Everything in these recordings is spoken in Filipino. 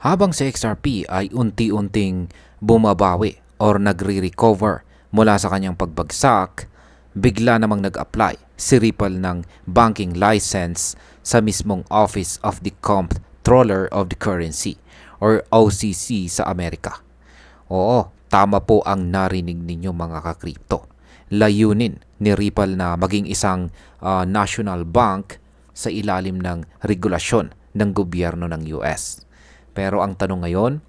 Habang si XRP ay unti-unting bumabawi or nagre-recover mula sa kanyang pagbagsak, bigla namang nag-apply si Ripple ng banking license sa mismong Office of the Comptroller of the Currency or OCC sa Amerika. Oo, tama po ang narinig ninyo mga ka-crypto. Layunin ni Ripple na maging isang national bank sa ilalim ng regulasyon ng gobyerno ng US. Pero ang tanong ngayon,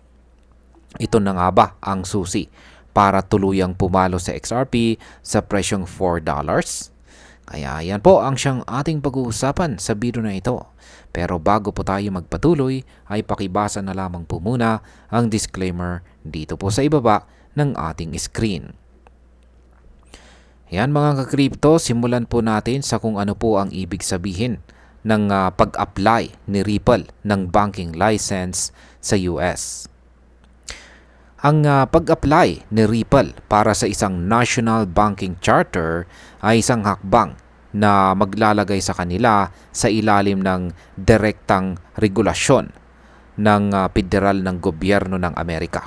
ito na nga ba ang susi para tuluyang pumalo sa XRP sa presyong $4? Kaya yan po ang siyang ating pag-uusapan sa video na ito. Pero bago po tayo magpatuloy, ay pakibasa na lamang po muna ang disclaimer dito po sa ibaba ng ating screen. Yan mga ka-crypto, simulan po natin sa kung ano po ang ibig sabihin ng pag-apply ni Ripple ng banking license sa US. Ang pag-apply ni Ripple para sa isang national banking charter ay isang hakbang na maglalagay sa kanila sa ilalim ng direktang regulasyon ng federal ng gobyerno ng Amerika.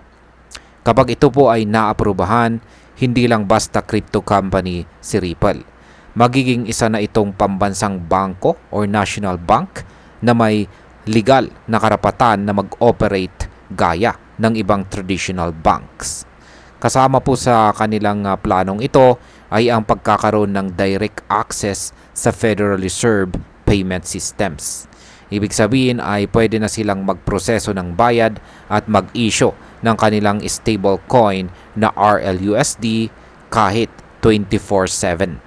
Kapag ito po ay naaprubahan, hindi lang basta crypto company si Ripple. Magiging isa na itong pambansang bangko or national bank na may legal na karapatan na mag-operate gaya ng ibang traditional banks. Kasama po sa kanilang planong ito ay ang pagkakaroon ng direct access sa Federal Reserve payment systems. Ibig sabihin ay pwede na silang magproseso ng bayad at mag-issue ng kanilang stable coin na RLUSD kahit 24/7.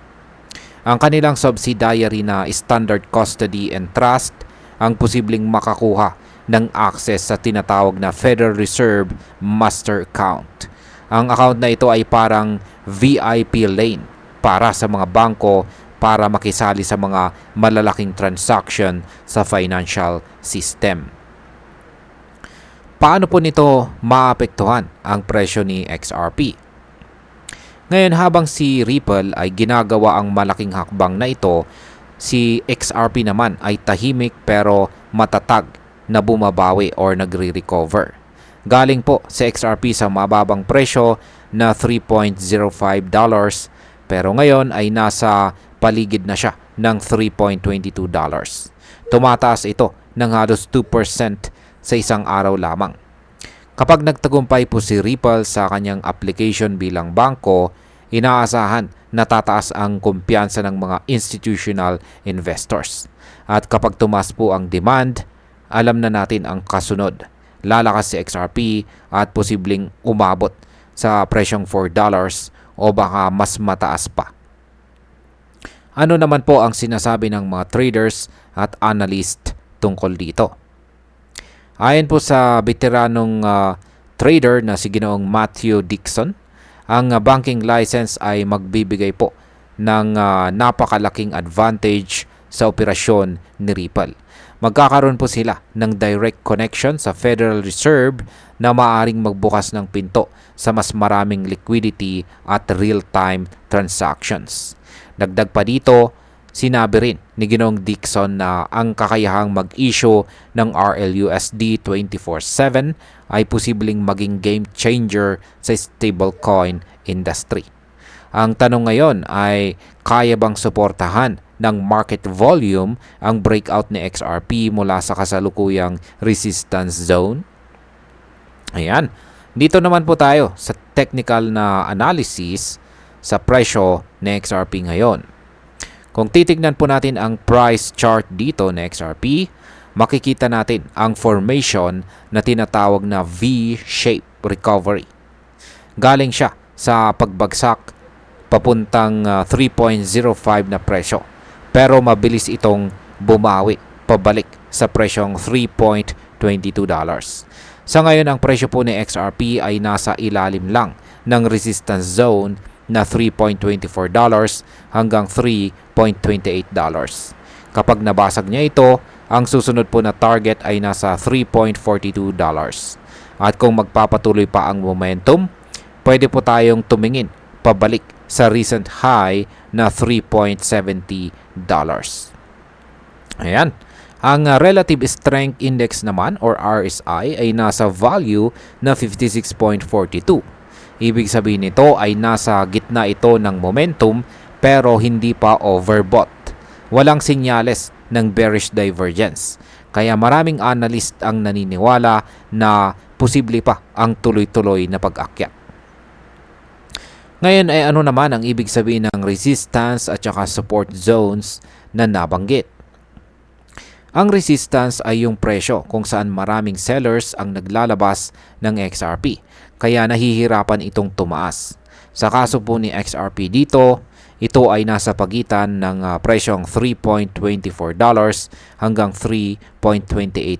Ang kanilang subsidiary na Standard Custody and Trust ang posibleng makakuha ng access sa tinatawag na Federal Reserve Master Account. Ang account na ito ay parang VIP lane para sa mga bangko para makisali sa mga malalaking transaction sa financial system. Paano po nito maapektuhan ang presyo ni XRP? Ngayon habang si Ripple ay ginagawa ang malaking hakbang na ito, si XRP naman ay tahimik pero matatag na bumabawi or nagre-recover. Galing po si XRP sa mababang presyo na $3.05 pero ngayon ay nasa paligid na siya ng $3.22. Tumataas ito ng halos 2% sa isang araw lamang. Kapag nagtagumpay po si Ripple sa kanyang application bilang bangko, inaasahan na tataas ang kumpiyansa ng mga institutional investors. At kapag tumaas po ang demand, alam na natin ang kasunod. Lalakas si XRP at posibleng umabot sa presyong $4 o baka mas mataas pa. Ano naman po ang sinasabi ng mga traders at analyst tungkol dito? Ayon po sa veteranong trader na si Ginoong Matthew Dixon, ang banking license ay magbibigay po ng napakalaking advantage sa operasyon ni Ripple. Magkakaroon po sila ng direct connection sa Federal Reserve na maaaring magbukas ng pinto sa mas maraming liquidity at real-time transactions. Dagdag pa dito, sinabi rin ni Ginoong Dixon na ang kakayahang mag-issue ng RLUSD 24/7 ay posibleng maging game changer sa stablecoin industry. Ang tanong ngayon ay kaya bang suportahan ng market volume ang breakout ni XRP mula sa kasalukuyang resistance zone? Ayan, dito naman po tayo sa technical na analysis sa presyo ni XRP ngayon. Kung titignan po natin ang price chart dito ng XRP, makikita natin ang formation na tinatawag na V-shape recovery. Galing siya sa pagbagsak papuntang 3.05 na presyo, pero mabilis itong bumawi pabalik sa presyong $3.22. Sa ngayon, ang presyo po ni XRP ay nasa ilalim lang ng resistance zone na $3.24 hanggang $3.28. Kapag nabasag niya ito, ang susunod po na target ay nasa $3.42. At kung magpapatuloy pa ang momentum, pwede po tayong tumingin pabalik sa recent high na $3.70. Ayan. Ang Relative Strength Index naman or RSI ay nasa value na 56.42. Ibig sabihin nito ay nasa gitna ito ng momentum pero hindi pa overbought. Walang senyales ng bearish divergence. Kaya maraming analyst ang naniniwala na posible pa ang tuloy-tuloy na pag-akyat. Ngayon ay ano naman ang ibig sabihin ng resistance at saka support zones na nabanggit? Ang resistance ay yung presyo kung saan maraming sellers ang naglalabas ng XRP, kaya nahihirapan itong tumaas. Sa kaso po ni XRP dito, ito ay nasa pagitan ng presyong $3.24 hanggang $3.28.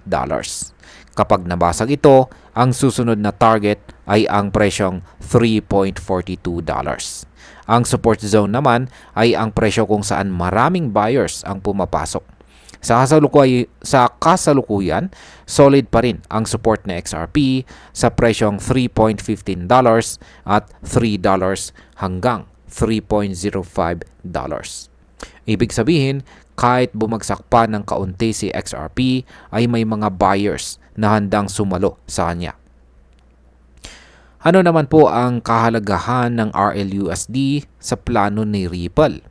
Kapag nabasag ito, ang susunod na target ay ang presyong $3.42. Ang support zone naman ay ang presyo kung saan maraming buyers ang pumapasok. Sa kasalukuyan, solid pa rin ang support na XRP sa presyong $3.15 at $3 hanggang $3.05. Ibig sabihin, kahit bumagsak pa ng kaunti si XRP, ay may mga buyers na handang sumalo sa kanya. Ano naman po ang kahalagahan ng RLUSD sa plano ni Ripple?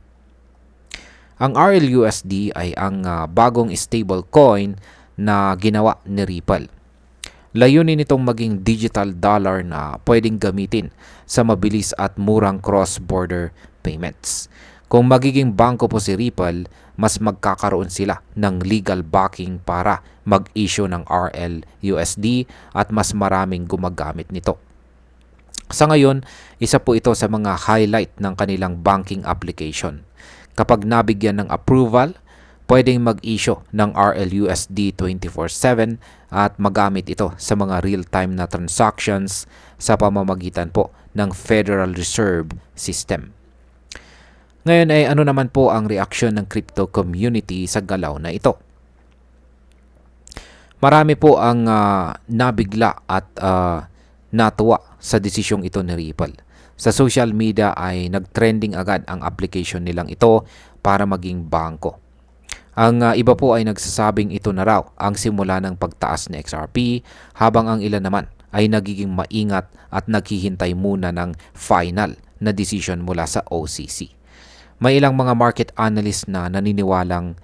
Ang RLUSD ay ang bagong stable coin na ginawa ni Ripple. Layunin nitong maging digital dollar na pwedeng gamitin sa mabilis at murang cross-border payments. Kung magiging bangko po si Ripple, mas magkakaroon sila ng legal backing para mag-issue ng RLUSD at mas maraming gumagamit nito. Sa ngayon, isa po ito sa mga highlight ng kanilang banking application. Kapag nabigyan ng approval, pwedeng mag-issue ng RLUSD 24/7 at magamit ito sa mga real-time na transactions sa pamamagitan po ng Federal Reserve System. Ngayon ay ano naman po ang reaksyon ng crypto community sa galaw na ito? Marami po ang nabigla at natuwa sa desisyong ito ni Ripple. Sa social media ay nag-trending agad ang application nilang ito para maging bangko. Ang iba po ay nagsasabing ito na raw ang simula ng pagtaas ni XRP, habang ang ilan naman ay nagiging maingat at naghihintay muna ng final na decision mula sa OCC. May ilang mga market analyst na naniniwalang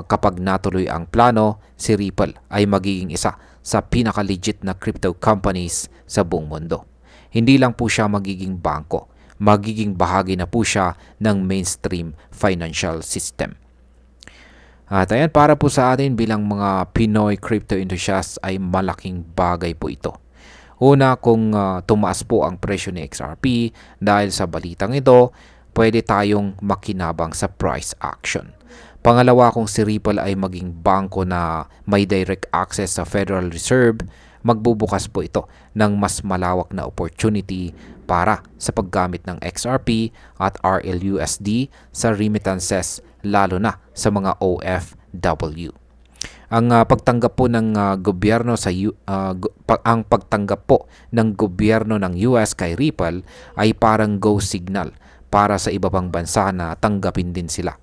kapag natuloy ang plano, si Ripple ay magiging isa sa pinaka-legit na crypto companies sa buong mundo. Hindi lang po siya magiging bangko, magiging bahagi na po siya ng mainstream financial system. At ayan, para po sa atin bilang mga Pinoy crypto enthusiasts ay malaking bagay po ito. Una, kung tumaas po ang presyo ni XRP dahil sa balitang ito, pwede tayong makinabang sa price action. Pangalawa, kung si Ripple ay maging bangko na may direct access sa Federal Reserve, magbubukas po ito ng mas malawak na opportunity para sa paggamit ng XRP at RLUSD sa remittances, lalo na sa mga OFW. Ang pagtanggap po ng gobyerno ang pagtanggap po ng gobyerno ng US kay Ripple ay parang go signal para sa iba pang bansa na tanggapin din sila.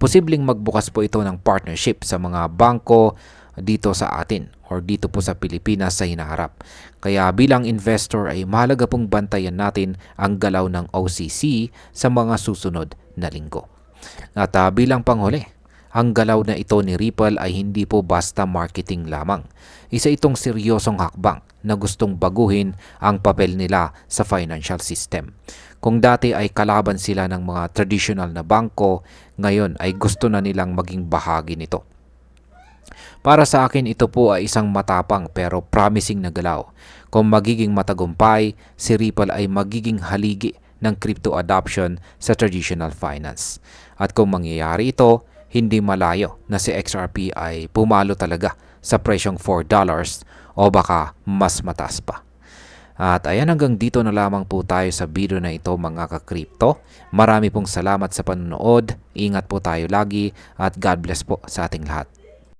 Posibleng magbukas po ito ng partnership sa mga bangko dito sa atin or dito po sa Pilipinas sa hinaharap. Kaya bilang investor ay mahalaga pong bantayan natin ang galaw ng OCC sa mga susunod na linggo. At bilang panghuli, ang galaw na ito ni Ripple ay hindi po basta marketing lamang. Isa itong seryosong hakbang na gustong baguhin ang papel nila sa financial system. Kung dati ay kalaban sila ng mga traditional na bangko, ngayon ay gusto na nilang maging bahagi nito. Para sa akin, ito po ay isang matapang pero promising na galaw. Kung magiging matagumpay, si Ripple ay magiging haligi ng crypto adoption sa traditional finance. At kung mangyayari ito, hindi malayo na si XRP ay pumalo talaga sa presyong $4 o baka mas mataas pa. At ayan, hanggang dito na lamang po tayo sa video na ito mga ka-crypto. Marami pong salamat sa panonood. Ingat po tayo lagi at God bless po sa ating lahat.